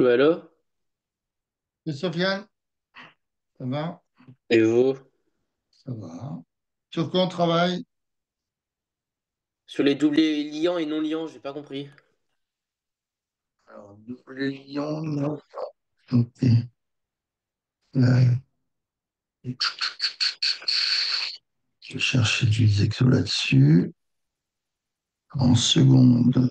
Ouais, allô? Et Sofiane, ça va? Et vous? Ça va. Sur quoi on travaille? Sur les doublés liants et non liants, j'ai pas compris. Alors, les lions, non. Ok. Là, je vais chercher du exos là-dessus. En seconde.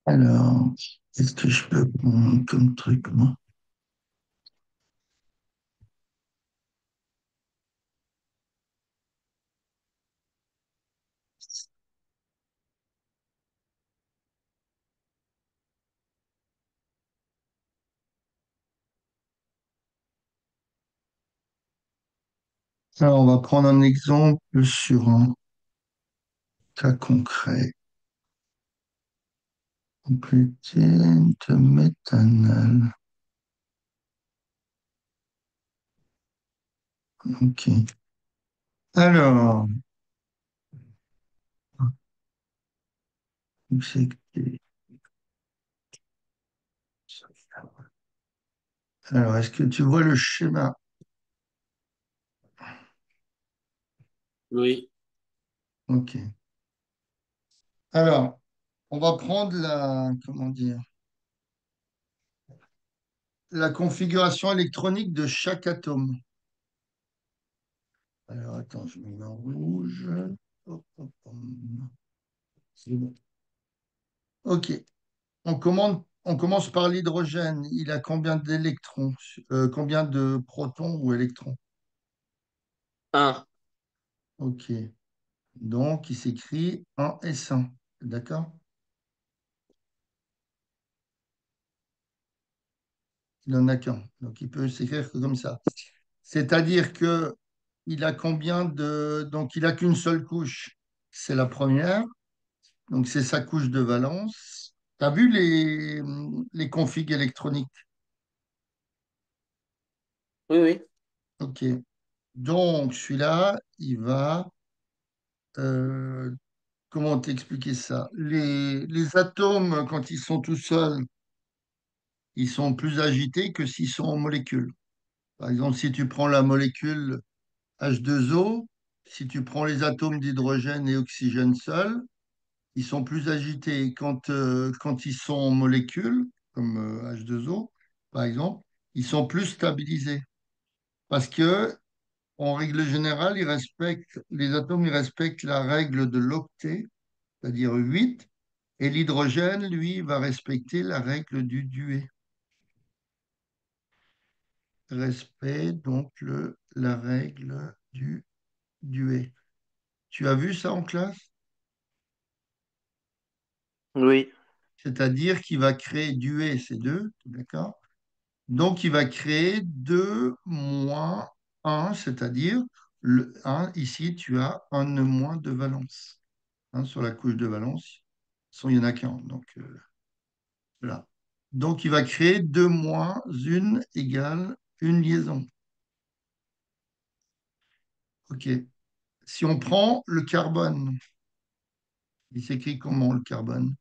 Alors, qu'est-ce que je peux prendre comme truc, moi? Alors, on va prendre un exemple sur un cas concret. Compléter de méthanol. Ok. Alors, c'est alors, est-ce que tu vois le schéma? Oui. Ok. Alors, on va prendre comment dire, la configuration électronique de chaque atome. Alors, attends, je mets en rouge. Hop, hop, hop. C'est bon. Ok. On commence par l'hydrogène. Il a combien d'électrons? Combien de protons ou électrons? Un. Ok. Donc, il s'écrit 1 s 1. D'accord? Il n'en a qu'un. Donc, il peut s'écrire que comme ça. C'est-à-dire que il a combien de... Donc, il a qu'une seule couche. C'est la première. Donc, c'est sa couche de valence. Tu as vu les configs électroniques? Oui, oui. Ok. Donc, celui-là, il va... euh, comment t'expliquer ça? Les atomes, quand ils sont tout seuls, ils sont plus agités que s'ils sont en molécules. Par exemple, si tu prends la molécule H2O, si tu prends les atomes d'hydrogène et oxygène seuls, ils sont plus agités. Quand ils sont en molécules, comme H2O, par exemple, ils sont plus stabilisés. Parce que, en règle générale, les atomes, ils respectent la règle de l'octet, c'est-à-dire 8, et l'hydrogène, lui, va respecter la règle du duet. Respect, donc, la règle du duet. Tu as vu ça en classe? Oui. C'est-à-dire qu'il va créer duet, c'est 2, d'accord? Donc, il va créer 2 moins un, c'est-à-dire le 1, ici, tu as un nœud moins de valence. Hein, sur la couche de valence, il n'y en a qu'un. Donc, voilà. Donc, il va créer 2 moins une égale une liaison. OK. Si on prend le carbone, il s'écrit comment le carbone,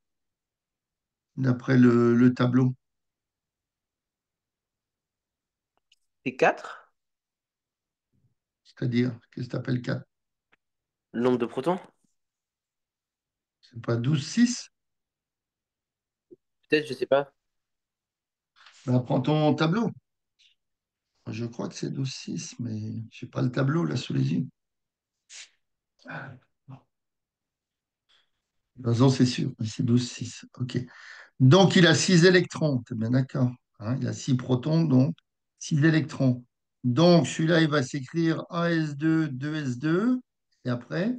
d'après le tableau? C'est 4. C'est-à-dire, qu'est-ce que tu appelles 4? Le nombre de protons? C'est pas 12,6? Peut-être, je sais pas. Ben, prends ton tableau. Je crois que c'est 12,6, mais je n'ai pas le tableau là sous les yeux. De toute façon, c'est sûr, c'est 12,6. OK. Donc, il a 6 électrons, tu es bien d'accord. Hein, il a 6 protons, donc 6 électrons. Donc, celui-là, il va s'écrire 1s2, 2s2. Et après,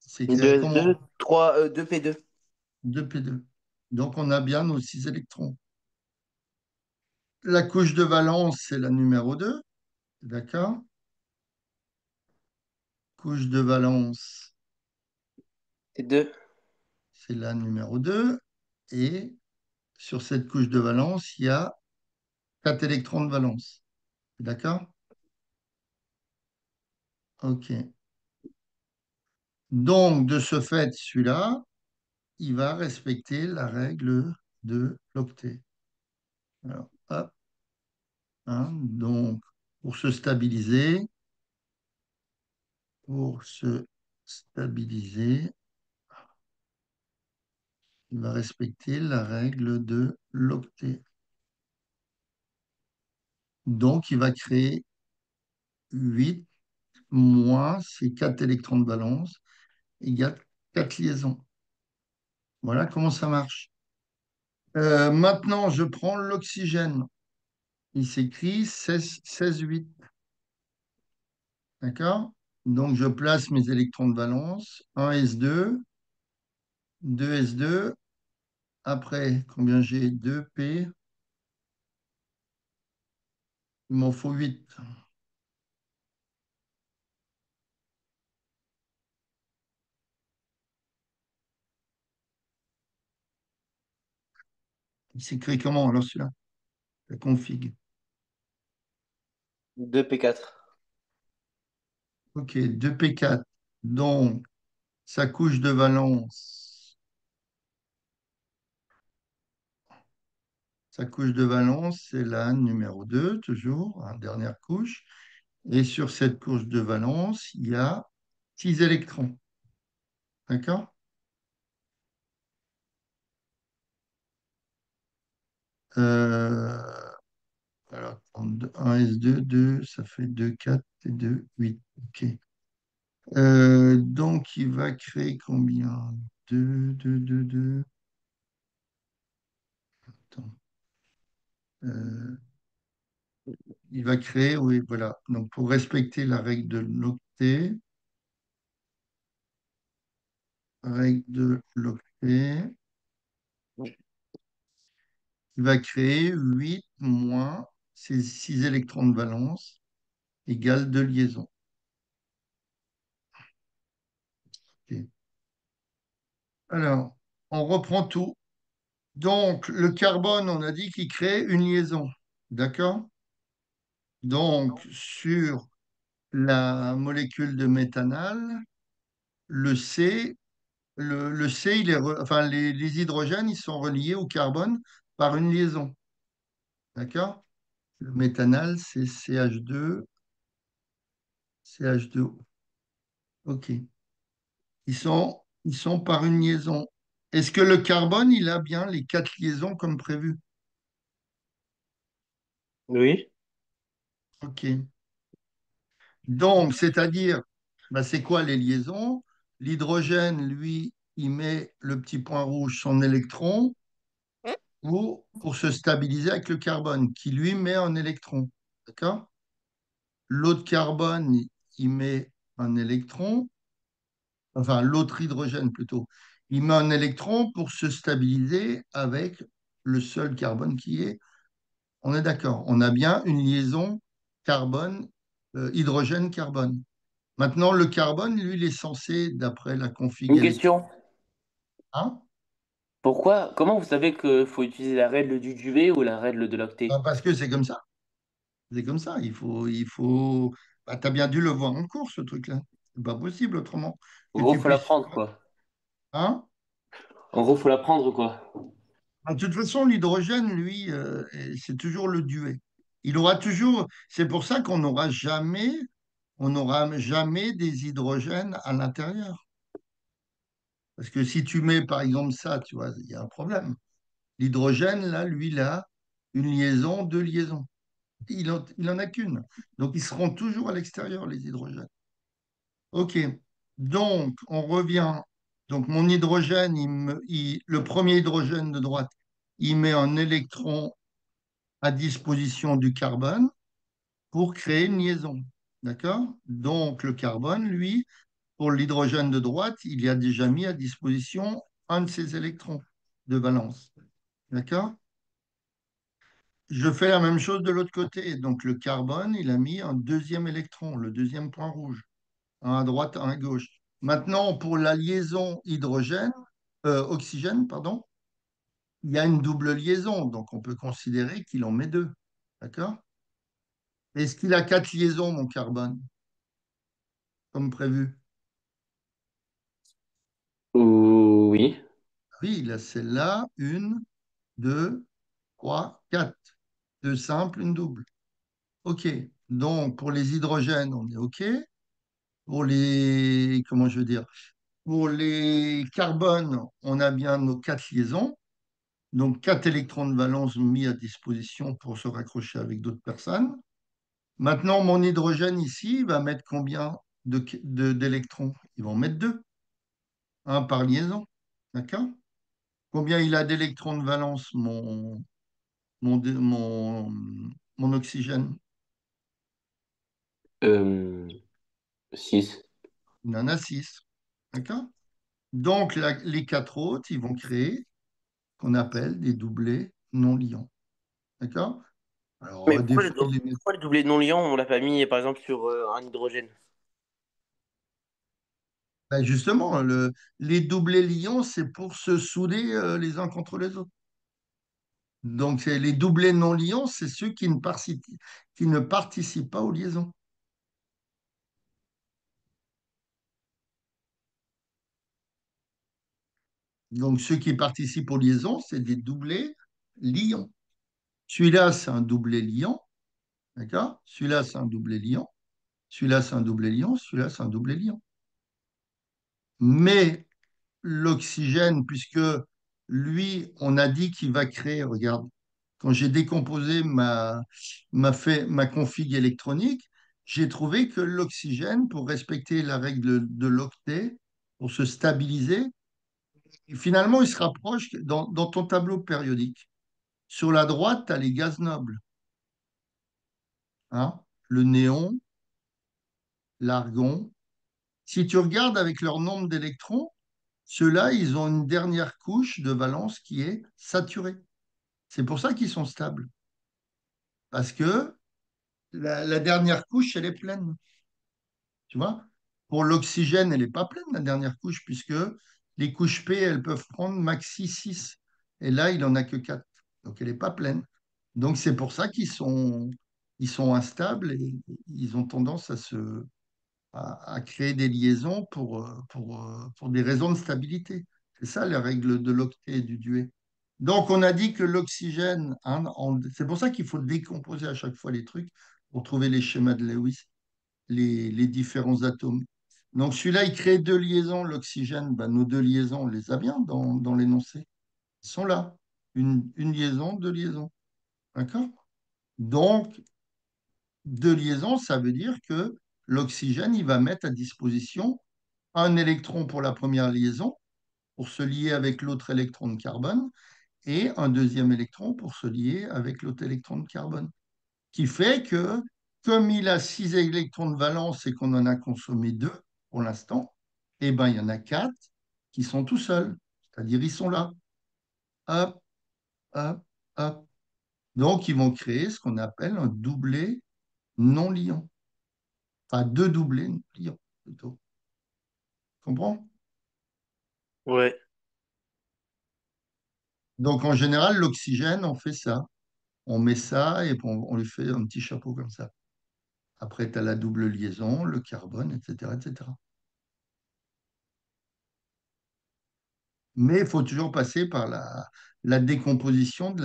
il s'écrirait 2 S2, comment? 3, 2 P2. 2p2. Donc, on a bien nos 6 électrons. La couche de valence, c'est la numéro 2. D'accord? Couche de valence, C'est 2. c'est la numéro 2. Et sur cette couche de valence, il y a 4 électrons de valence. D'accord? OK. Donc, de ce fait, celui-là, il va respecter la règle de l'octet. Alors, hop, hein, donc, pour se stabiliser, pour se stabiliser, il va respecter la règle de l'octet. Donc, il va créer 8 moins ces 4 électrons de valence égale 4 liaisons. Voilà comment ça marche. Maintenant, je prends l'oxygène. Il s'écrit 16,8. D'accord? Donc, je place mes électrons de valence. 1s2, 2s2. Après, combien j'ai? 2p. Il m'en faut 8. Il s'écrit comment alors celui-là? La config. 2p4. OK, 2p4. Donc, sa couche de valence. Sa couche de valence, c'est la numéro 2, toujours, hein, dernière couche. Et sur cette couche de valence, il y a 6 électrons. D'accord? Euh, alors, 1s2, 2, ça fait 2, 4 et 2, 8. OK. Donc, il va créer combien? 2, 2, 2, 2. Attends. Euh, il va créer, oui, voilà. Donc, pour respecter la règle de l'octet, il va créer 8 moins ces 6 électrons de valence égale 2 liaisons. OK. Alors, on reprend tout. Donc, le carbone, on a dit qu'il crée une liaison. D'accord? Donc, sur la molécule de méthanal, le C, le C, enfin, les hydrogènes, ils sont reliés au carbone par une liaison. D'accord? Le méthanal, c'est CH2, CH2O. OK. Ils sont par une liaison. Est-ce que le carbone, il a bien les 4 liaisons comme prévu? Oui. OK. Donc, c'est-à-dire, bah, c'est quoi les liaisons? L'hydrogène, lui, il met le petit point rouge, son électron, pour se stabiliser avec le carbone, qui lui met un électron. D'accord? L'autre carbone, il met un électron, enfin l'autre hydrogène plutôt, il met un électron pour se stabiliser avec le seul carbone qui est. On est d'accord. On a bien une liaison carbone, hydrogène-carbone. Maintenant, le carbone, lui, il est censé, d'après la config Une électrique, question. hein. Comment vous savez qu'il faut utiliser la règle du duvet ou la règle de l'octet? Ah, parce que c'est comme ça. C'est comme ça. Bah, tu as bien dû le voir en cours, ce truc-là. C'est pas possible autrement En que gros, tu faut puisses. l'apprendre, quoi. Hein? En gros, faut l'apprendre, quoi. De toute façon, l'hydrogène, lui, c'est toujours le duet. Il aura toujours. C'est pour ça on n'aura jamais des hydrogènes à l'intérieur. Parce que si tu mets, par exemple, ça, tu vois, il y a un problème. L'hydrogène, là, lui, il a une liaison, deux liaisons. Il en a qu'une. Donc, ils seront toujours à l'extérieur, les hydrogènes. OK. Donc, on revient. Donc, mon hydrogène, le premier hydrogène de droite, il met un électron à disposition du carbone pour créer une liaison. D'accord? Donc, le carbone, lui, pour l'hydrogène de droite, il y a déjà mis à disposition un de ses électrons. de valence. D'accord? Je fais la même chose de l'autre côté. Donc le carbone, il a mis un deuxième électron, le deuxième point rouge, un à droite, un à gauche. Maintenant, pour la liaison oxygène, pardon, il y a une double liaison, donc on peut considérer qu'il en met deux. D'accord? Est-ce qu'il a quatre liaisons, mon carbone, comme prévu? Oui. Oui, il a celle-là, une, deux, trois, quatre. Deux simples, une double. OK. Donc, pour les hydrogènes, on est OK. Pour les, comment je veux dire, pour les carbones, on a bien nos quatre liaisons. Donc, quatre électrons de valence mis à disposition pour se raccrocher avec d'autres personnes. Maintenant, mon hydrogène ici, il va mettre combien d'électrons? Ils vont mettre deux, un par liaison. D'accord? Combien il a d'électrons de valence, mon, mon oxygène? Euh, 6. Il en a six. D'accord? Donc, les quatre autres, ils vont créer ce qu'on appelle des doublés non liants. D'accord? Alors, Mais des fois, ils les mettent. pourquoi les doublés non liants, on l'a pas mis par exemple sur un hydrogène? Ben, justement, les doublés liants, c'est pour se souder les uns contre les autres. Donc, les doublés non liants, c'est ceux qui ne participent pas aux liaisons. Donc, ceux qui participent aux liaisons, c'est des doublés liants. Celui-là, c'est un doublé liant. D'accord? Celui-là, c'est un doublé liant. Celui-là, c'est un doublé liant. Celui-là, c'est un doublé liant. Mais l'oxygène, puisque lui, on a dit qu'il va créer, regarde, quand j'ai décomposé ma config électronique, j'ai trouvé que l'oxygène, pour respecter la règle de l'octet, pour se stabiliser, finalement, il se rapproche dans ton tableau périodique. Sur la droite, tu as les gaz nobles, hein, le néon, l'argon. Si tu regardes avec leur nombre d'électrons, ceux-là, ils ont une dernière couche de valence qui est saturée. C'est pour ça qu'ils sont stables. Parce que la dernière couche, elle est pleine. Tu vois? Pour l'oxygène, elle n'est pas pleine, la dernière couche, puisque les couches P, elles peuvent prendre maxi 6. Et là, il n'en a que 4. Donc, elle n'est pas pleine. Donc, c'est pour ça ils sont instables et ils ont tendance à créer des liaisons pour des raisons de stabilité. C'est ça les règles de l'octet et du duet. Donc, on a dit que l'oxygène, hein, c'est pour ça qu'il faut décomposer à chaque fois les trucs pour trouver les schémas de Lewis, les différents atomes. Donc, celui-là, il crée deux liaisons. L'oxygène, ben, nos deux liaisons, on les a bien dans l'énoncé. Ils sont là. Une liaison, deux liaisons. D'accord? Donc, deux liaisons, ça veut dire que l'oxygène, il va mettre à disposition un électron pour la première liaison, pour se lier avec l'autre électron de carbone, et un deuxième électron pour se lier avec l'autre électron de carbone. Qui fait que, comme il a six électrons de valence et qu'on en a consommé deux pour l'instant, eh ben, il y en a quatre qui sont tout seuls. C'est-à-dire, ils sont là. Hop, hop, hop. Donc, ils vont créer ce qu'on appelle un doublé non liant. Enfin, deux doublés non liants, plutôt. Tu comprends? Ouais. Donc, en général, l'oxygène, on fait ça. On met ça et puis on lui fait un petit chapeau comme ça. Après, tu as la double liaison, le carbone, etc., etc. Mais il faut toujours passer par la décomposition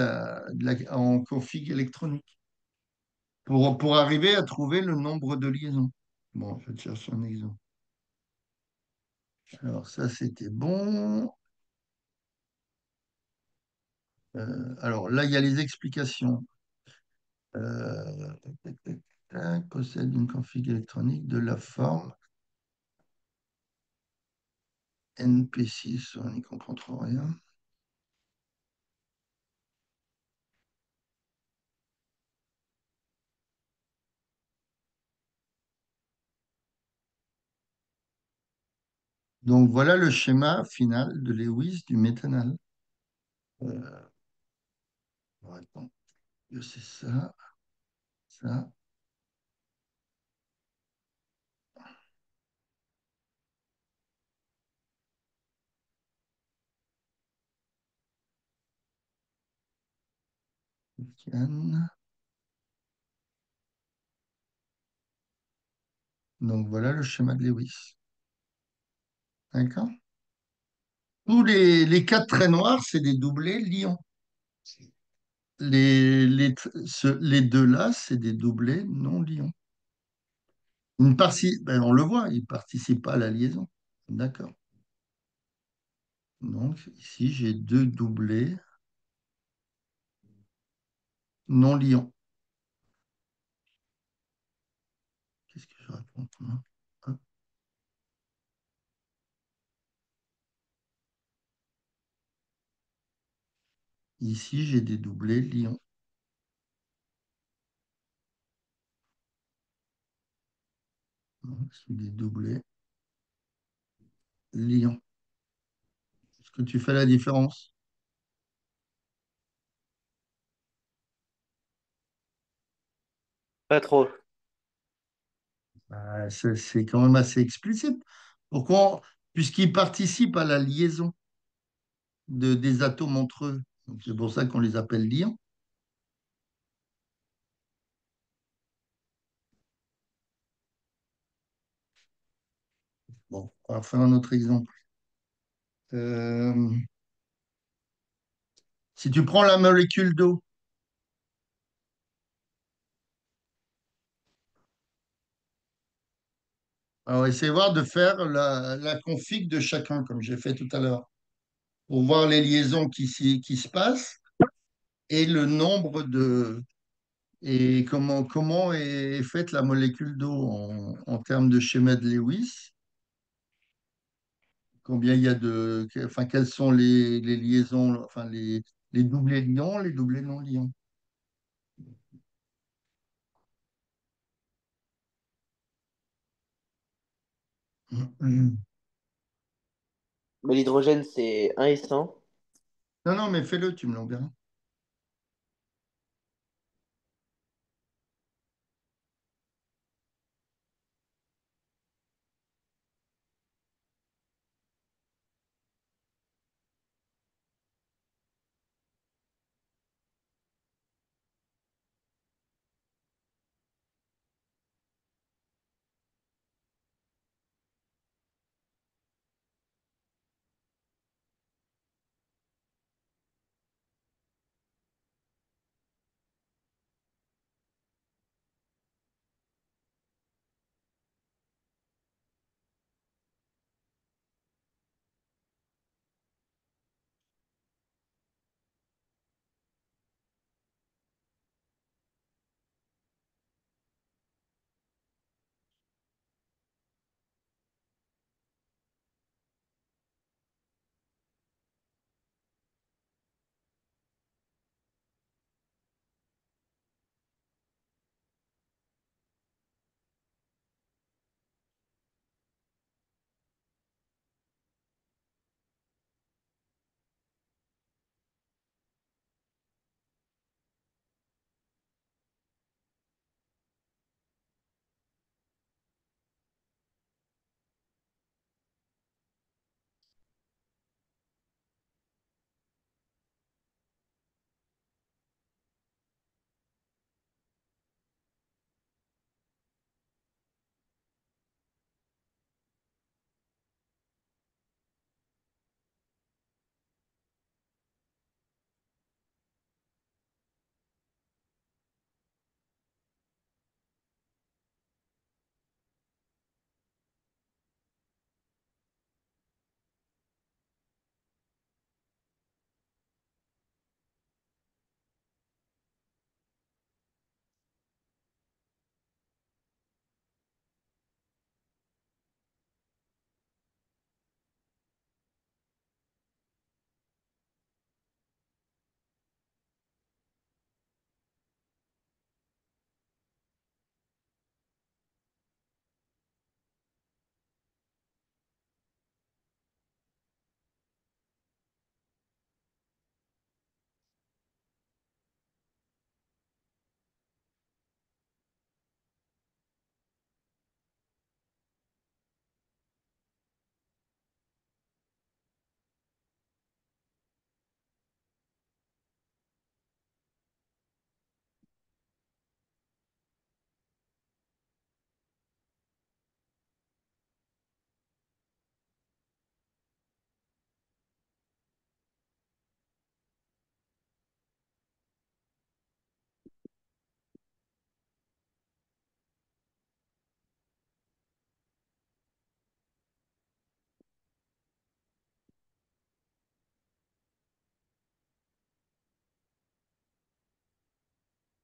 en config électronique pour arriver à trouver le nombre de liaisons. Bon, je vais te chercher un exemple. Alors, ça, c'était bon. Alors, là, il y a les explications. Tac, tac, tac, tac, possède une config électronique de la forme NP6. On n'y comprend trop rien. Donc, voilà le schéma final de Lewis du méthanal. Euh, bon, attends, c'est ça, ça, Cannes. Donc voilà le schéma de Lewis. D'accord? Tous les quatre traits noirs, c'est des doublés Lyon. Les deux là, c'est des doublés non Lyon. Ben, on le voit, ils ne participent pas à la liaison. D'accord. Donc ici, j'ai deux doublés non Lyon. Qu'est-ce que je raconte, moi? Hop. Ici, j'ai des doublés Lyon. C'est des doublés Lyon. Est-ce que tu fais la différence? Pas trop. C'est quand même assez explicite. Pourquoi? Puisqu'ils participent à la liaison des atomes entre eux. Donc, c'est pour ça qu'on les appelle liants. Bon, on va faire un autre exemple. Euh, si tu prends la molécule d'eau, alors essayez voir de faire la config de chacun, comme j'ai fait tout à l'heure, pour voir les liaisons qui se passent et le nombre de, et comment est faite la molécule d'eau en termes de schéma de Lewis. Combien il y a enfin, quelles sont les liaisons, enfin, les doublés liants, les doublés non liants. Mais l'hydrogène, c'est 1 et 100. Non, non, mais fais-le, tu me l'enverras.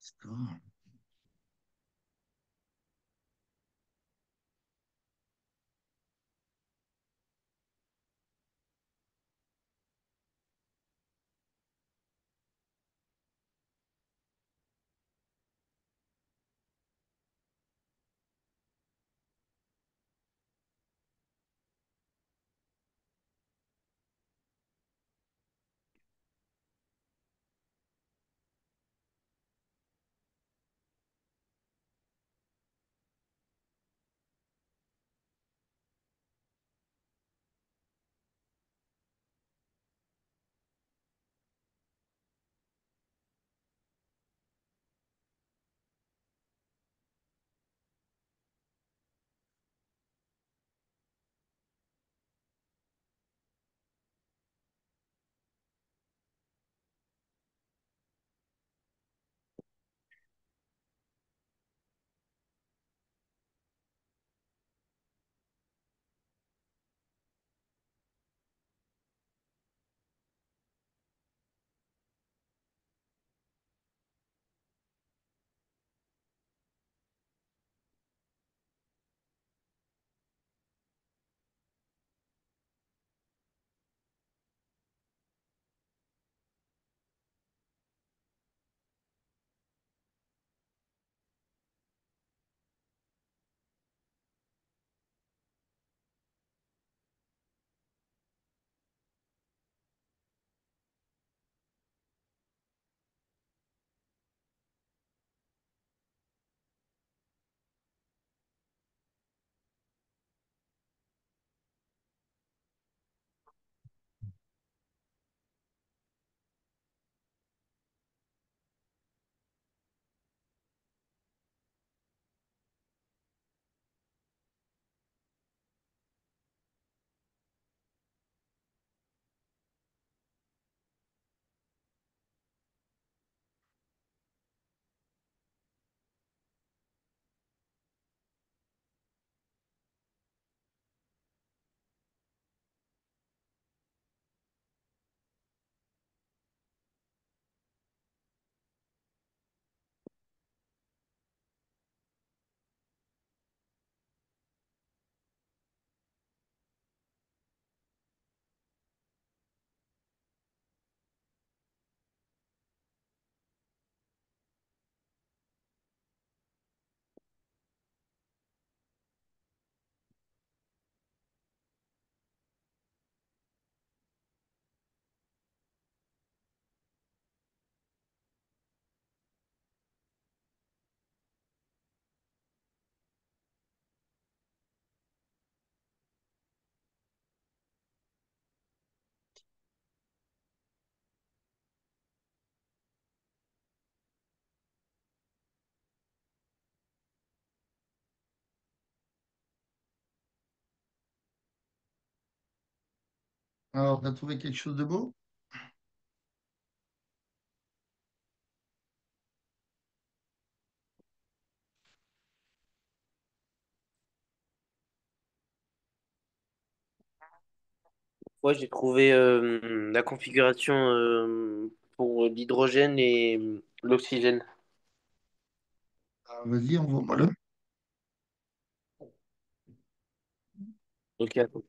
D'accord. Alors, tu as trouvé quelque chose de beau? Moi, j'ai trouvé la configuration pour l'hydrogène et l'oxygène. Ah, vas-y, envoie-moi-le. Ok, attends.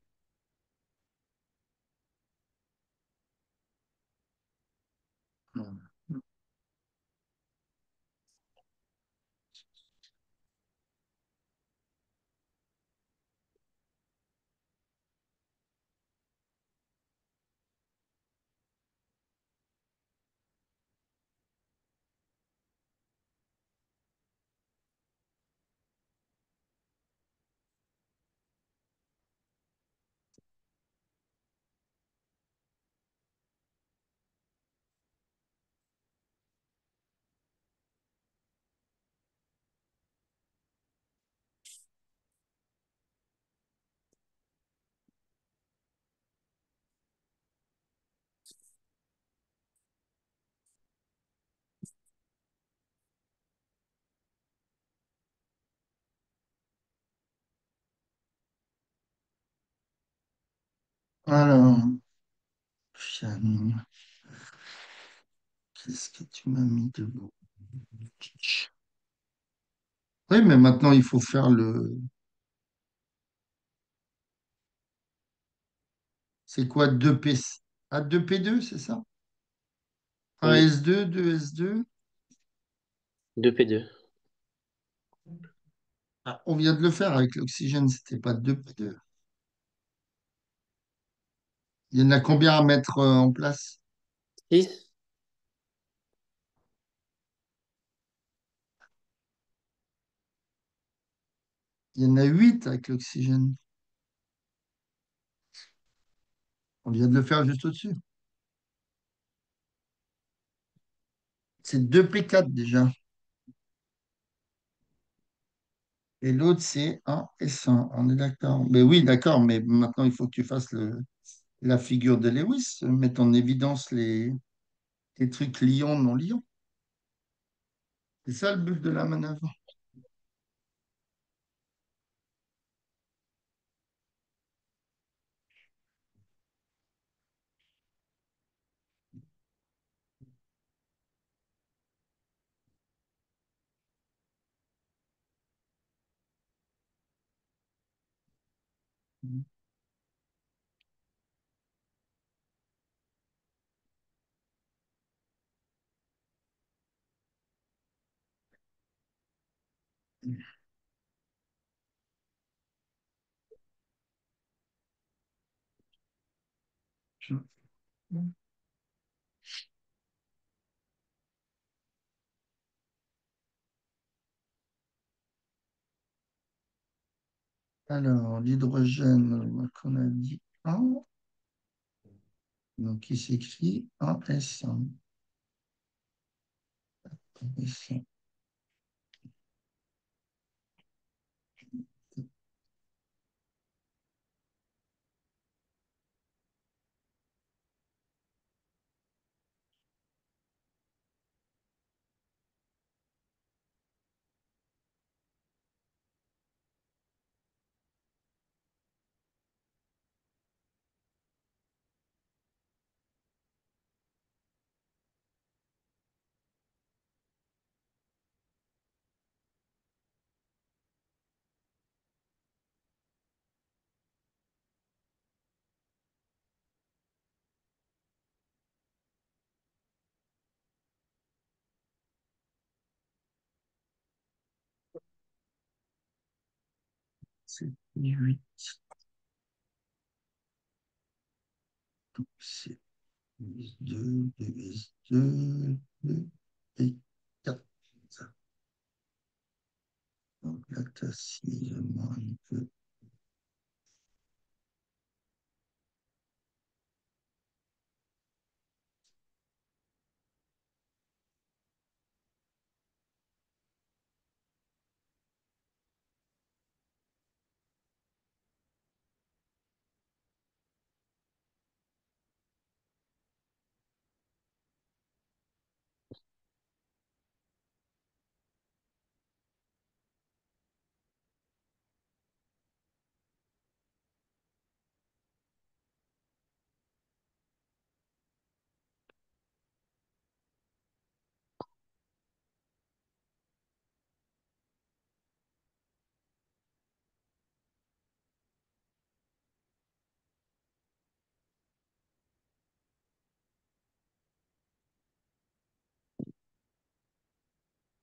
Alors, Fiamine, qu'est-ce que tu m'as mis de beau? Oui, mais maintenant, il faut faire le... C'est quoi 2P... Ah, 2P2, c'est ça? Un Oui, S2, 2S2. 2P2. Ah, on vient de le faire avec l'oxygène, c'était pas 2P2. Il y en a combien à mettre en place? 6? Il y en a 8 avec l'oxygène. On vient de le faire juste au-dessus. C'est 2P4 déjà. Et l'autre, c'est un S1. On est d'accord. Mais oui, d'accord, mais maintenant, il faut que tu fasses la figure de Lewis, mettre en évidence les trucs liants, non liants. C'est ça le but de la manœuvre. Alors, l'hydrogène qu'on a dit 1, donc il s'écrit 1S1. C'est 8. Donc c'est S2, 2S2, 2 et 4. Donc là, tu as 6 moins 2.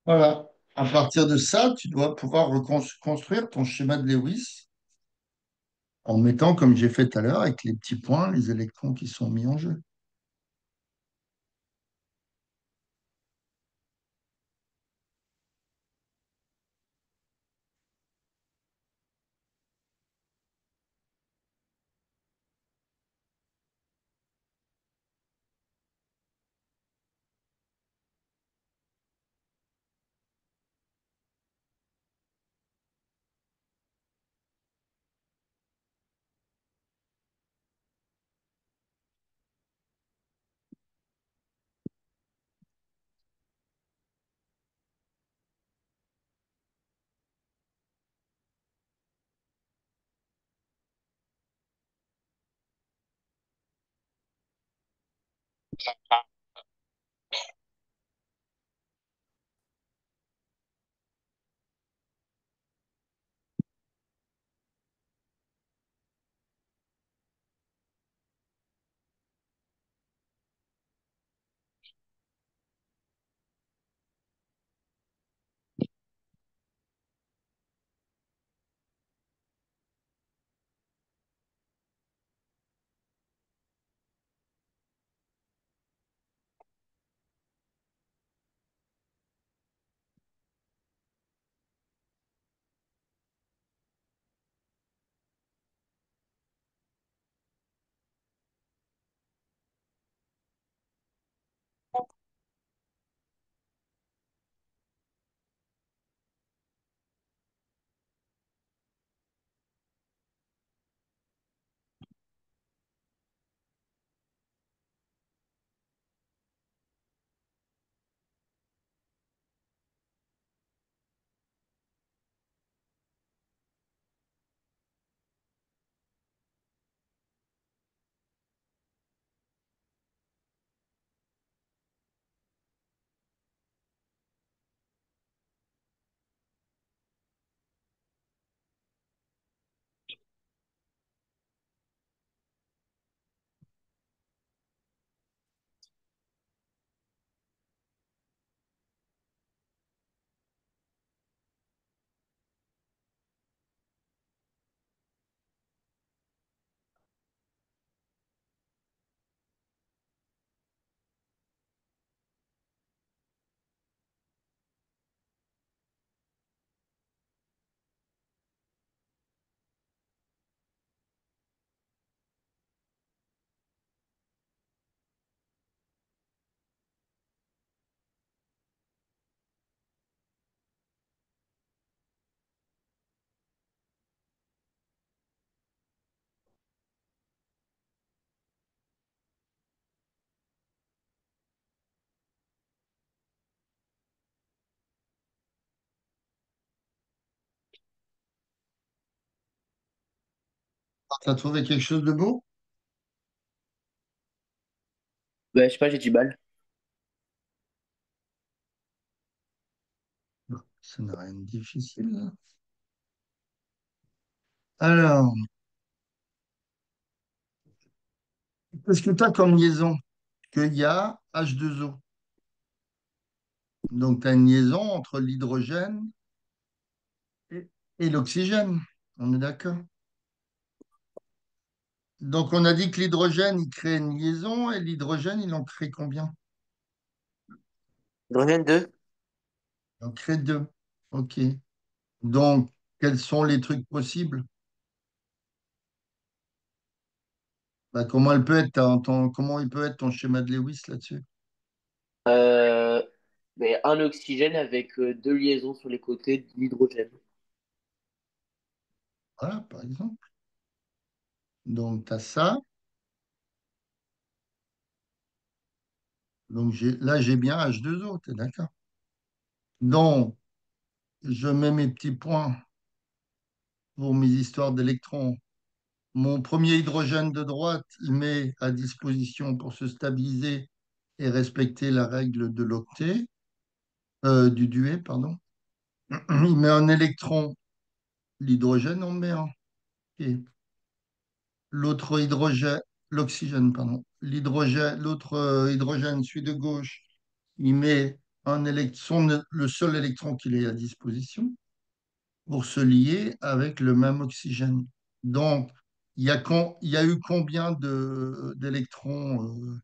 Voilà. À partir de ça, tu dois pouvoir reconstruire ton schéma de Lewis en mettant, comme j'ai fait tout à l'heure, avec les petits points, les électrons qui sont mis en jeu. T'as trouvé quelque chose de beau? Bah, je sais pas, j'ai du mal. Non, ça n'a rien de difficile, là. Alors, qu'est-ce que tu as comme liaison? Qu'il y a H2O. Donc, tu as une liaison entre l'hydrogène et, et l'oxygène. On est d'accord? Donc, on a dit que l'hydrogène, il crée une liaison et l'hydrogène, il en crée combien? Hydrogène 2. Il en crée deux. OK. Donc, quels sont les trucs possibles? Bah, comment elle peut être comment il peut être ton schéma de Lewis là-dessus? Euh, mais un oxygène avec deux liaisons sur les côtés de l'hydrogène. Voilà, par exemple. Donc, tu as ça. Donc, là, j'ai bien H2O, tu es d'accord? Donc, je mets mes petits points pour mes histoires d'électrons. Mon premier hydrogène de droite, il met à disposition pour se stabiliser et respecter la règle de l'octet, du duet, pardon. Il met un électron, l'hydrogène en met un. Et l'autre hydrogène, l'oxygène, pardon. L'autre hydrogène, celui de gauche, il met un électron, le seul électron qu'il ait à disposition pour se lier avec le même oxygène. Donc, il y a eu combien d'électrons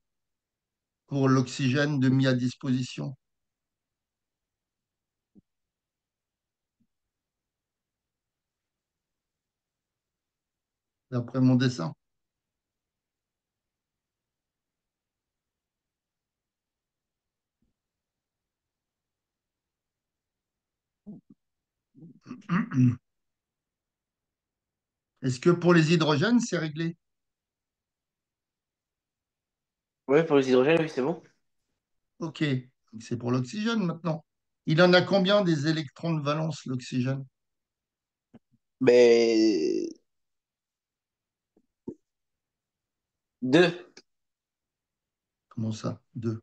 pour l'oxygène de mis à disposition, d'après mon dessin? Est-ce que pour les hydrogènes, c'est réglé? Ouais, pour les hydrogènes, oui, c'est bon. OK. Donc, c'est pour l'oxygène maintenant. Il en a combien des électrons de valence, l'oxygène? Mais deux. Comment ça? Deux.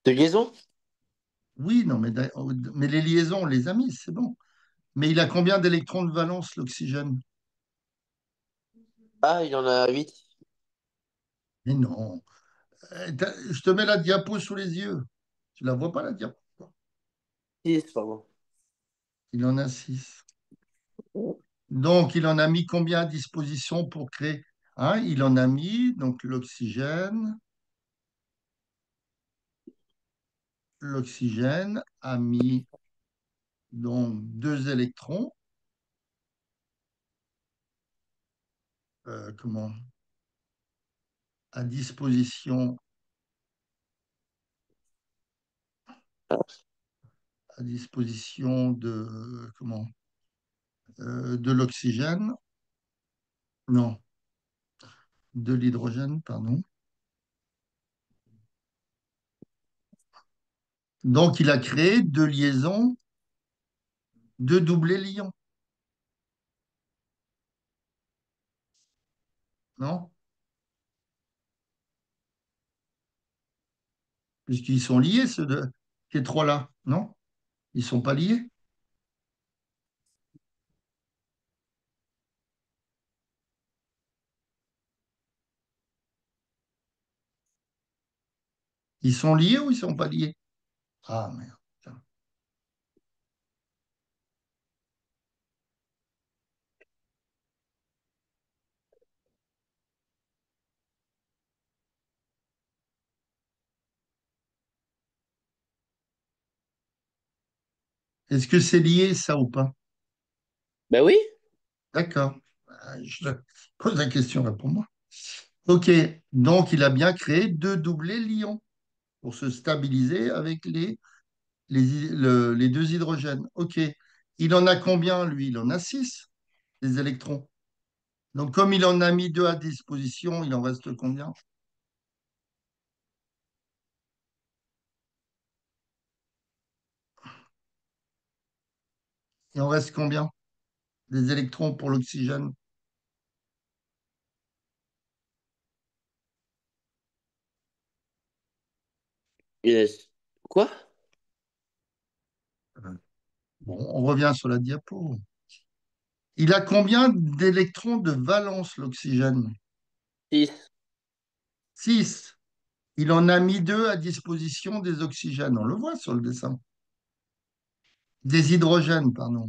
De liaison? Oui, non, mais les liaisons, on les a mises, c'est bon. Mais il a combien d'électrons de valence, l'oxygène? Ah, il en a 8. Mais non. Je te mets la diapo sous les yeux. Tu la vois pas, la diapo? 6, pardon. Il en a six. Donc, il en a mis combien à disposition pour créer? Hein, il en a mis, donc l'oxygène a mis donc deux électrons, comment, à disposition, à disposition de l'oxygène, non, de l'hydrogène, pardon. Donc, il a créé deux liaisons, deux doublés liants, non? Puisqu'ils sont liés, ces trois-là, non? Ils sont pas liés. Ils sont liés ou ils sont pas liés? Ah, merde. Putain. Est-ce que c'est lié, ça ou pas? Bah oui. D'accord. Je te pose la question, réponds-moi. OK. Donc, il a bien créé deux doublés liants pour se stabiliser avec les deux hydrogènes. OK. Il en a combien, lui? Il en a six, des électrons. Donc, comme il en a mis deux à disposition, il en reste combien? Il en reste combien? Des électrons pour l'oxygène? Yes. Quoi? Bon, on revient sur la diapo. Il a combien d'électrons de valence, l'oxygène? 6. 6. Il en a mis 2 à disposition des oxygènes. On le voit sur le dessin. Des hydrogènes, pardon.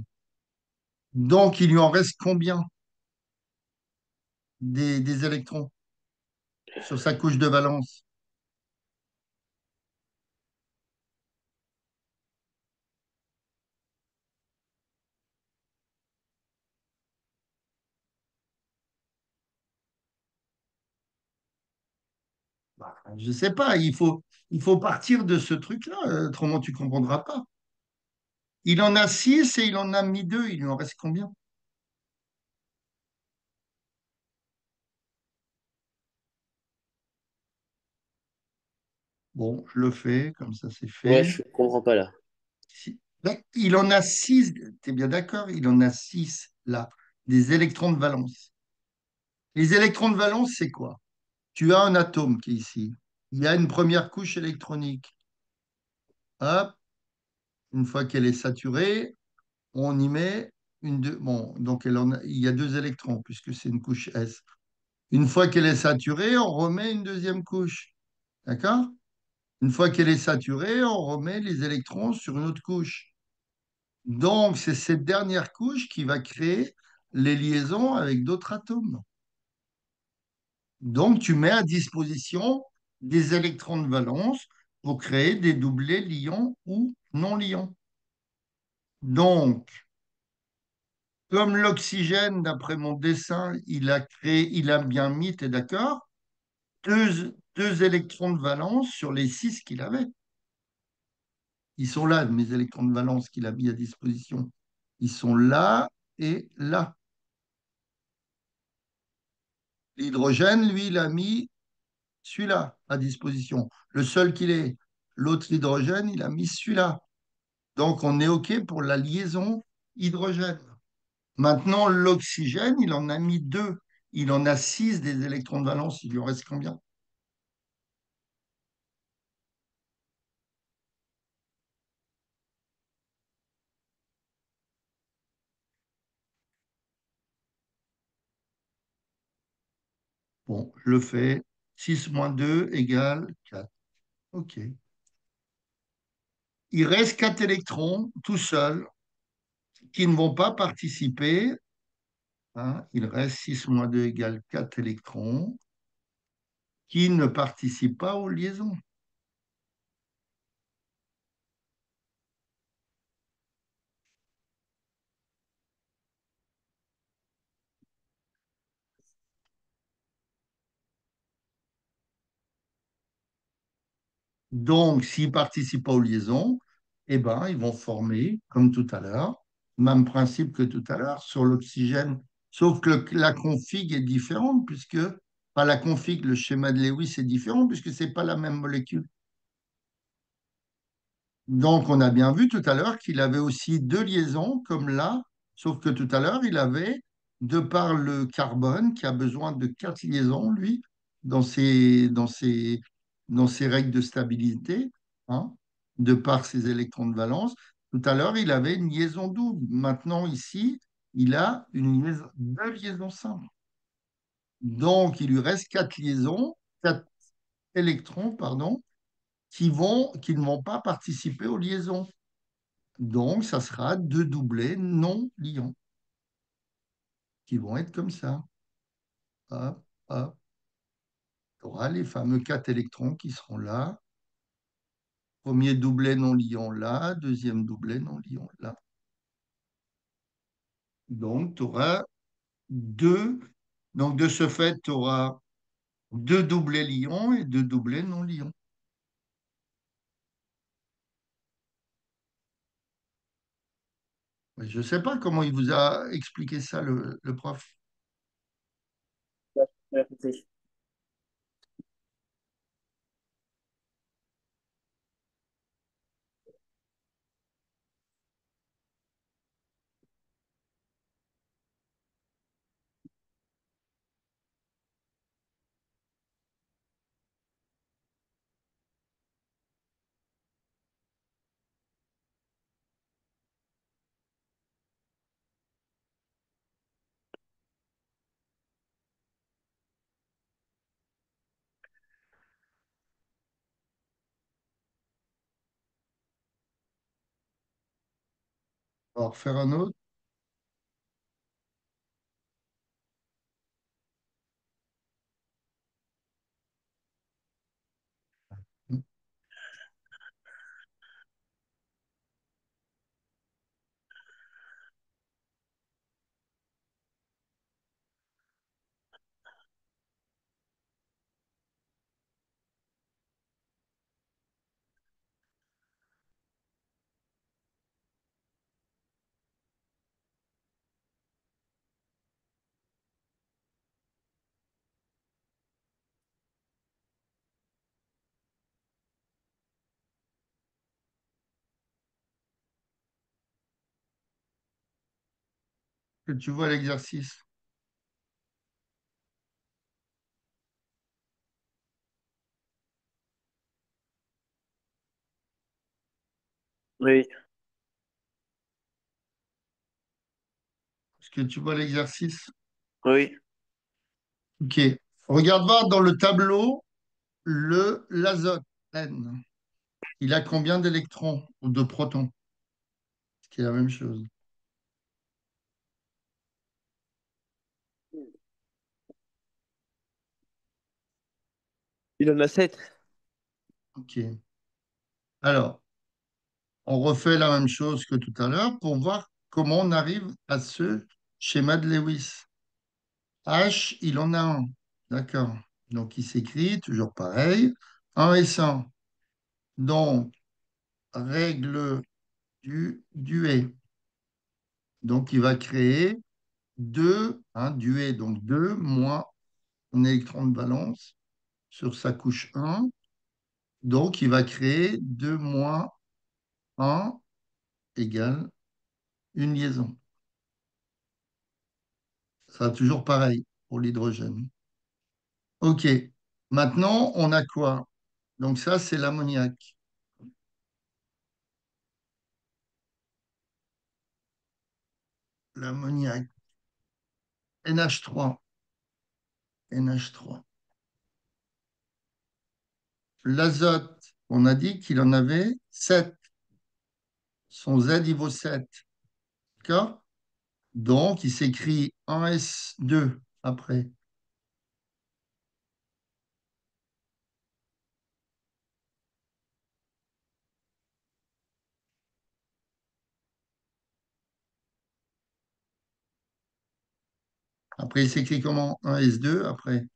Donc, il lui en reste combien des électrons sur sa couche de valence? Bah, je ne sais pas, il faut partir de ce truc-là, autrement tu ne comprendras pas. Il en a 6 et il en a mis 2. Il lui en reste combien? Bon, je le fais, comme ça c'est Ouais, fait. je comprends pas là. Ben, il en a 6. Tu es bien d'accord? Il en a 6 là, des électrons de valence. Les électrons de valence, c'est quoi? Tu as un atome qui est ici. Il y a une première couche électronique. Hop, une fois qu'elle est saturée, on y met bon, donc il y a 2 électrons puisque c'est une couche S. Une fois qu'elle est saturée, on remet une deuxième couche. D'accord? Une fois qu'elle est saturée, on remet les électrons sur une autre couche. Donc, c'est cette dernière couche qui va créer les liaisons avec d'autres atomes. Donc, tu mets à disposition des électrons de valence pour créer des doublés liants ou non liants. Donc, comme l'oxygène, d'après mon dessin, il a bien mis, t'es d'accord, deux électrons de valence sur les 6 qu'il avait. Ils sont là, mes électrons de valence qu'il a mis à disposition. Ils sont là et là. L'hydrogène, lui, il a mis celui-là à disposition. Le seul qu'il est. L'autre hydrogène, il a mis celui-là. Donc, on est OK pour la liaison hydrogène. Maintenant, l'oxygène, il en a mis 2. Il en a 6 des électrons de valence. Il lui en reste combien? Bon, je le fais. 6 moins 2 égale 4. OK. Il reste 4 électrons tout seuls qui ne vont pas participer. Hein. Il reste 6 moins 2 égale 4 électrons qui ne participent pas aux liaisons. Donc, s'ils ne participent pas aux liaisons, eh ben, ils vont former, comme tout à l'heure, même principe que tout à l'heure, sur l'oxygène, sauf que la config est différente, puisque, pas la config, le schéma de Lewis est différent, puisque ce n'est pas la même molécule. Donc, on a bien vu tout à l'heure qu'il avait aussi 2 liaisons, comme là, sauf que tout à l'heure, il avait, de par le carbone, qui a besoin de 4 liaisons, lui, dans ses règles de stabilité, hein, de par ses électrons de valence. Tout à l'heure, il avait une liaison double. Maintenant, ici, il a 2 liaisons simples. Donc, il lui reste 4 liaisons, 4 électrons, pardon, qui ne vont pas participer aux liaisons. Donc, ça sera 2 doublés non liants qui vont être comme ça. Hop, hop. Tu auras les fameux 4 électrons qui seront là. Premier doublet non liant là, deuxième doublet non liant là. Donc, tu auras deux. Donc, de ce fait, tu auras 2 doublés liants et 2 doublés non liants. Je ne sais pas comment il vous a expliqué ça, le prof. Ouais, compris. On va en refaire un autre. Que tu vois l'exercice. Oui, Est-ce que tu vois l'exercice? oui. Ok. Regarde voir dans le tableau l'azote N. Il a combien d'électrons ou de protons? Ce qui est la même chose. Il en a 7. Ok. Alors, on refait la même chose que tout à l'heure pour voir comment on arrive à ce schéma de Lewis. H, il en a un. D'accord. Donc, il s'écrit toujours pareil. 1 et 100. Donc, règle du et. Donc, il va créer 2, du donc 2 moins un électron de valence sur sa couche 1. Donc, il va créer 2 moins 1 égale une liaison. Ça sera toujours pareil pour l'hydrogène. OK. Maintenant, on a quoi? Donc, ça, c'est l'ammoniac. L'ammoniac. NH3. NH3. L'azote, on a dit qu'il en avait 7. Son Z, il vaut 7. D'accord? Donc, il s'écrit 1S2 après. Après, il s'écrit comment? 1S2 après.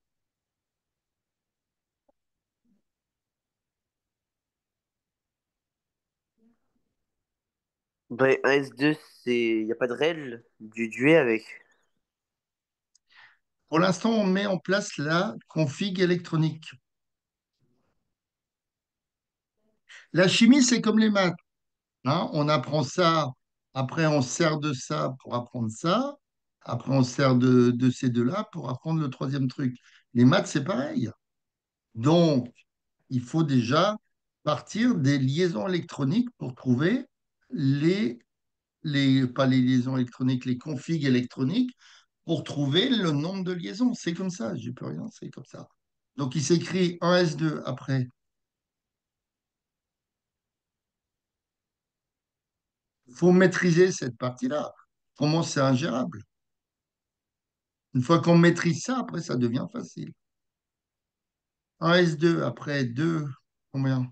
Ben, un S2, il n'y a pas de règle du duet avec. Pour l'instant, on met en place la config électronique. La chimie, c'est comme les maths. On apprend ça, après on sert de ça pour apprendre ça, après on sert de ces deux-là pour apprendre le troisième truc. Les maths, c'est pareil. Donc, il faut déjà partir des liaisons électroniques pour trouver pas les liaisons électroniques, les configs électroniques pour trouver le nombre de liaisons. C'est comme ça, j'y peux rien, c'est comme ça. Donc, il s'écrit 1S2 après. Il faut maîtriser cette partie-là. Comment c'est ingérable? Une fois qu'on maîtrise ça, après, ça devient facile. Un S2, après 2, combien?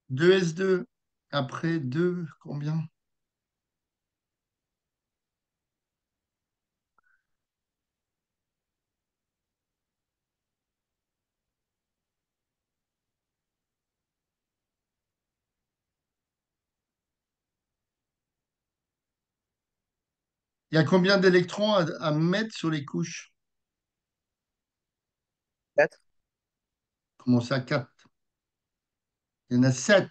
2 S2, après 2, combien? Il y a combien d'électrons à mettre sur les couches? 4. Comment ça, 4? Il y en a 7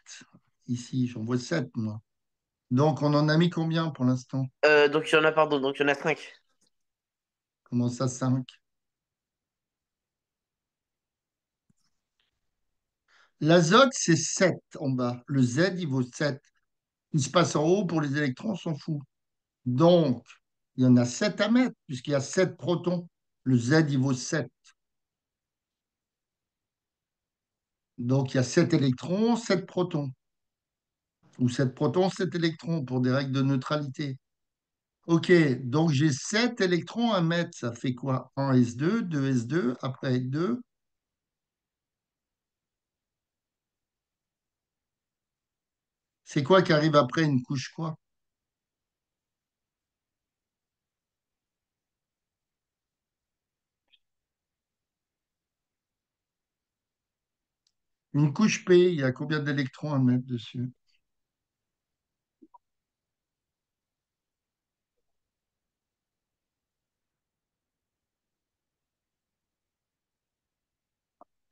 ici, j'en vois 7 moi. Donc, on en a mis combien pour l'instant? Donc il y en a, pardon, donc il y en a 5. Comment ça, 5? L'azote, c'est 7 en bas. Le Z, il vaut 7. Ce qui se passe en haut pour les électrons, on s'en fout. Donc, il y en a 7 à mettre, puisqu'il y a 7 protons. Le Z, il vaut 7. Donc, il y a 7 électrons, 7 protons. Ou 7 protons, 7 électrons pour des règles de neutralité. OK, donc j'ai 7 électrons à mettre. Ça fait quoi? Un S2, 2 S2, après 2. C'est quoi qui arrive après une couche quoi? Une couche P, il y a combien d'électrons à mettre dessus?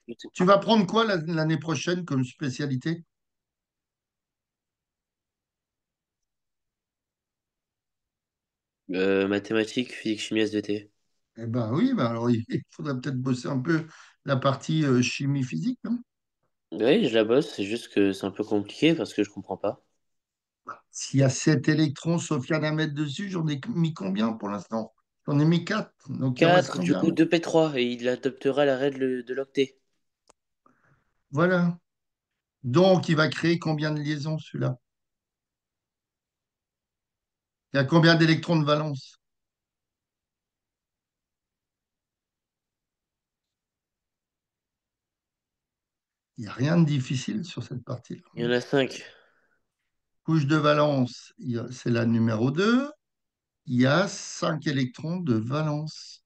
Je sais Tu pas. vas prendre quoi l'année prochaine comme spécialité? Mathématiques, physique, chimie, SVT. Eh ben oui, ben alors il faudrait peut-être bosser un peu la partie chimie physique, non? Oui, je la bosse, c'est juste que c'est un peu compliqué parce que je comprends pas. S'il y a 7 électrons, sauf qu'il y en a à mettre dessus, j'en ai mis combien pour l'instant? J'en ai mis 4. Donc il en reste 4 du combien? coup 2P3 et il adoptera la règle de l'octet. Voilà. Donc il va créer combien de liaisons celui-là? Il y a combien d'électrons de valence? Il n'y a rien de difficile sur cette partie-là. Il y en a 5. Couche de valence, c'est la numéro 2. Il y a 5 électrons de valence.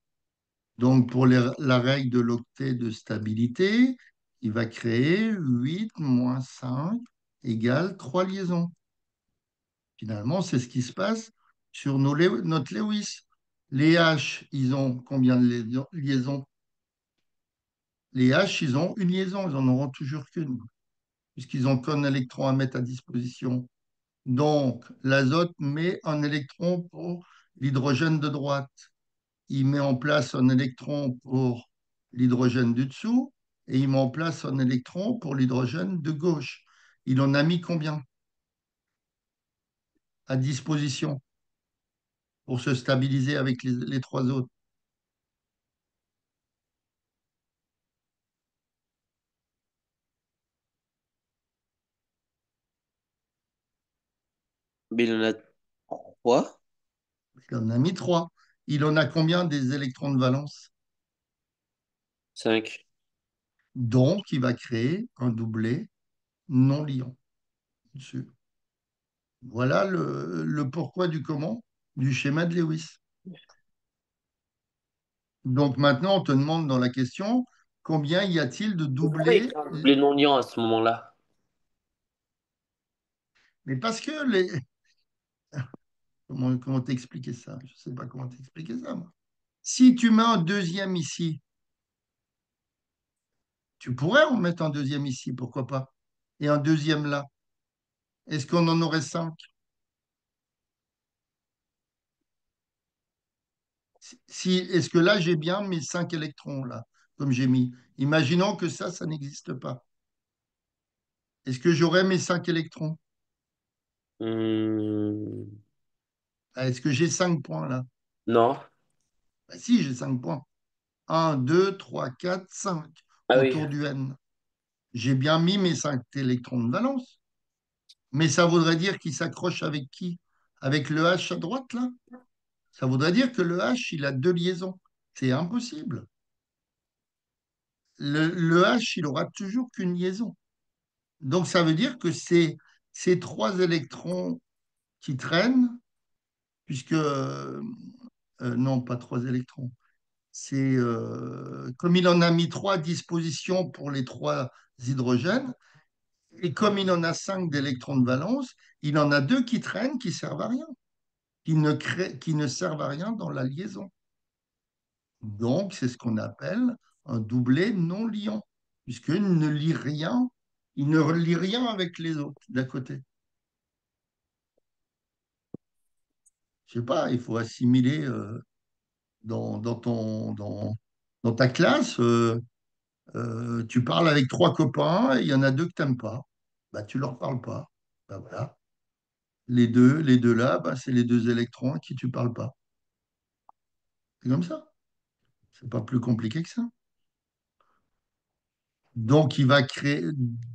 Donc, pour la règle de l'octet de stabilité, il va créer 8 moins 5 égale 3 liaisons. Finalement, c'est ce qui se passe sur notre Lewis. Les H, ils ont combien de liaisons? Les H, ils ont une liaison, ils en auront toujours qu'une, puisqu'ils ont qu'un électron à mettre à disposition. Donc, l'azote met un électron pour l'hydrogène de droite. Il met en place un électron pour l'hydrogène du dessous et il met en place un électron pour l'hydrogène de gauche. Il en a mis combien à disposition pour se stabiliser avec les trois autres? Mais il en a 3. Il en a mis trois. Il en a combien des électrons de valence? 5. Donc, il va créer un doublet non liant dessus. Voilà le pourquoi du comment du schéma de Lewis. Donc maintenant, on te demande dans la question, combien y a-t-il de Pourquoi il doublés? crée un doublé non liant à ce moment-là? Mais parce que comment t'expliquer ça? Je ne sais pas comment t'expliquer ça, moi. Si tu mets un deuxième ici, tu pourrais en mettre un deuxième ici, pourquoi pas? Et un deuxième là. Est-ce qu'on en aurait cinq? Est-ce que là, j'ai bien mes cinq électrons, là, comme j'ai mis? Imaginons que ça n'existe pas. Est-ce que j'aurais mes cinq électrons? Hmm, Ah, est-ce que j'ai 5 points là? non. Bah, si, j'ai 5 points. Un, 2, 3, 4, 5 Ah oui. autour du N. J'ai bien mis mes 5 électrons de valence. Mais ça voudrait dire qu'il s'accroche avec qui? Avec le H à droite, là? Ça voudrait dire que le H, il a deux liaisons. C'est impossible. Le H, il aura toujours qu'une liaison. Donc ça veut dire que ces trois électrons qui traînent, puisque non, pas trois électrons. C'est comme il en a mis trois à disposition pour les trois hydrogènes, et comme il en a 5 d'électrons de valence, il en a deux qui traînent qui servent à rien, qui ne servent à rien dans la liaison. Donc, c'est ce qu'on appelle un doublet non liant, puisqu'il ne lie rien, il ne relie rien avec les autres d'à côté. Je sais pas, il faut assimiler. dans ta classe, tu parles avec trois copains et il y en a deux que tu n'aimes pas. Bah, tu leur parles pas. Bah, voilà. Les deux là, bah, c'est les deux électrons à qui tu parles pas. C'est comme ça. C'est pas plus compliqué que ça. Donc,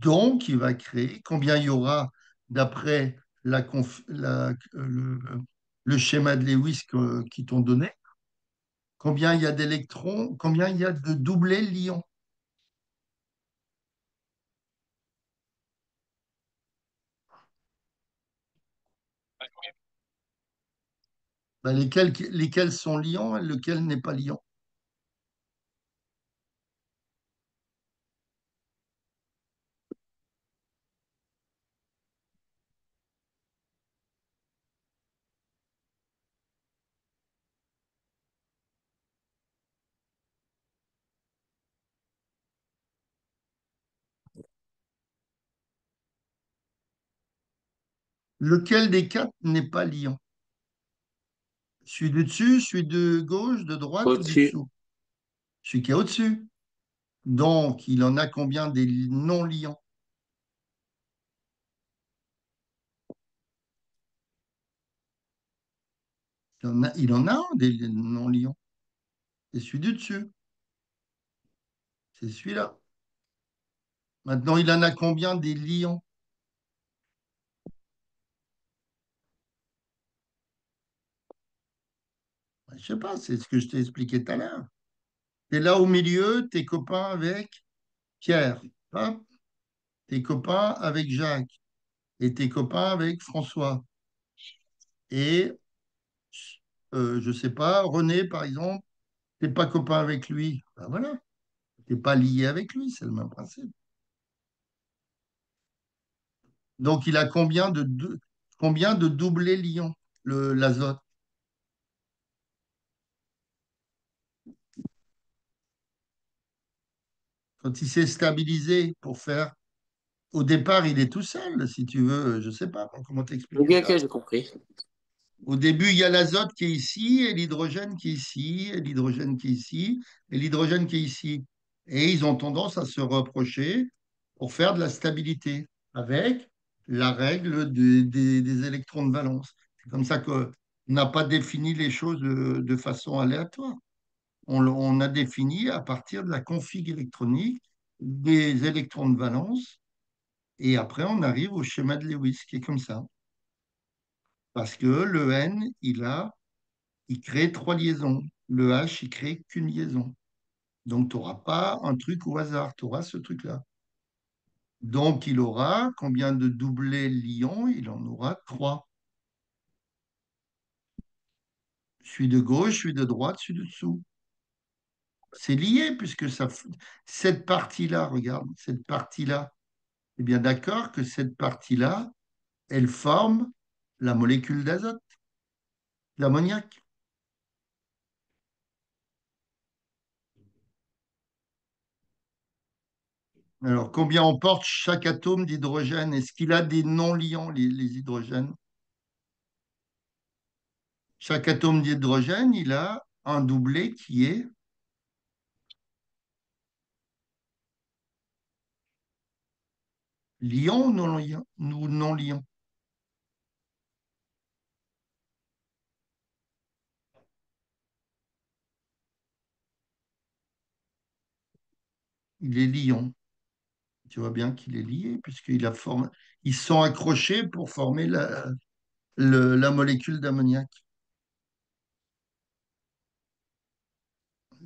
donc, il va créer combien il y aura d'après le schéma de Lewis qu'ils t'ont donné, combien il y a d'électrons, combien il y a de doublés l'ion. Ben, lesquels sont liants et lequel n'est pas liant. Lequel des quatre n'est pas liant? Celui du dessus, celui de gauche, de droite ou du Au-dessus. dessous? Celui qui est au-dessus. Donc, il en a combien des non liants? Il en a un des non liants. C'est celui du dessus. C'est celui-là. Maintenant, il en a combien des liants? Je sais pas, c'est ce que je t'ai expliqué tout à l'heure. Tu es là au milieu, tes copains avec Pierre, hop, tes copains avec Jacques, et tes copains avec François. Et, je sais pas, René, par exemple, t'es pas copain avec lui. Ben voilà, t'es pas lié avec lui, c'est le même principe. Donc, il a combien de doublés liants, l'azote? Quand il s'est stabilisé pour faire. Au départ, il est tout seul, si tu veux. Je sais pas comment Ok, t'expliquer ok, ça. j'ai compris. Au début, il y a l'azote qui est ici, et l'hydrogène qui est ici, et l'hydrogène qui est ici, et l'hydrogène qui est ici. Et ils ont tendance à se reprocher pour faire de la stabilité avec la règle des électrons de valence. C'est comme ça qu'on n'a pas défini les choses de façon aléatoire. On a défini à partir de la config électronique des électrons de valence, et après on arrive au schéma de Lewis qui est comme ça. Parce que le N, il crée trois liaisons. Le H, il crée qu'une liaison. Donc, tu n'auras pas un truc au hasard, tu auras ce truc-là. Donc, il aura combien de doublés l'ion? Il en aura trois. Celui de gauche, celui de droite, celui de dessous. C'est lié puisque cette partie-là, regarde, cette partie-là, est bien d'accord que cette partie-là, elle forme la molécule d'azote, l'ammoniac. Alors, combien emporte chaque atome d'hydrogène? Est-ce qu'il a des non-liants, les hydrogènes? Chaque atome d'hydrogène, il a un doublé qui est liant ou non liant? Ou non liant. Il est liant. Tu vois bien qu'il est lié, ils sont accrochés pour former la molécule d'ammoniac.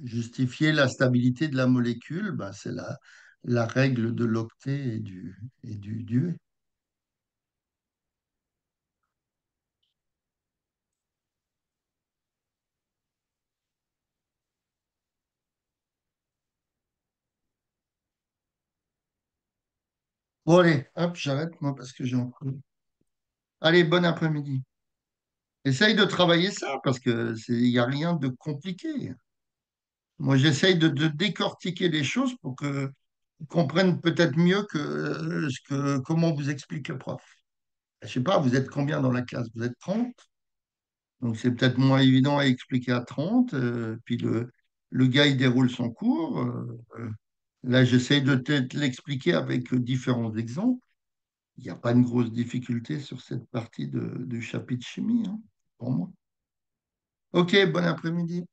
Justifier la stabilité de la molécule, ben, c'est la règle de l'octet et du duet. Bon, allez, hop, j'arrête, moi, parce que j'ai un peu. Allez, bon après-midi. Essaye de travailler ça, parce que il n'y a rien de compliqué. Moi, j'essaye de décortiquer les choses pour que comprennent peut-être mieux que comment vous explique le prof. Je sais pas, vous êtes combien dans la classe? Vous êtes 30. Donc c'est peut-être moins évident à expliquer à 30. Puis le gars, il déroule son cours. Là, j'essaye de te l'expliquer avec différents exemples. Il n'y a pas une grosse difficulté sur cette partie du chapitre chimie, hein, pour moi. Ok, bon après-midi.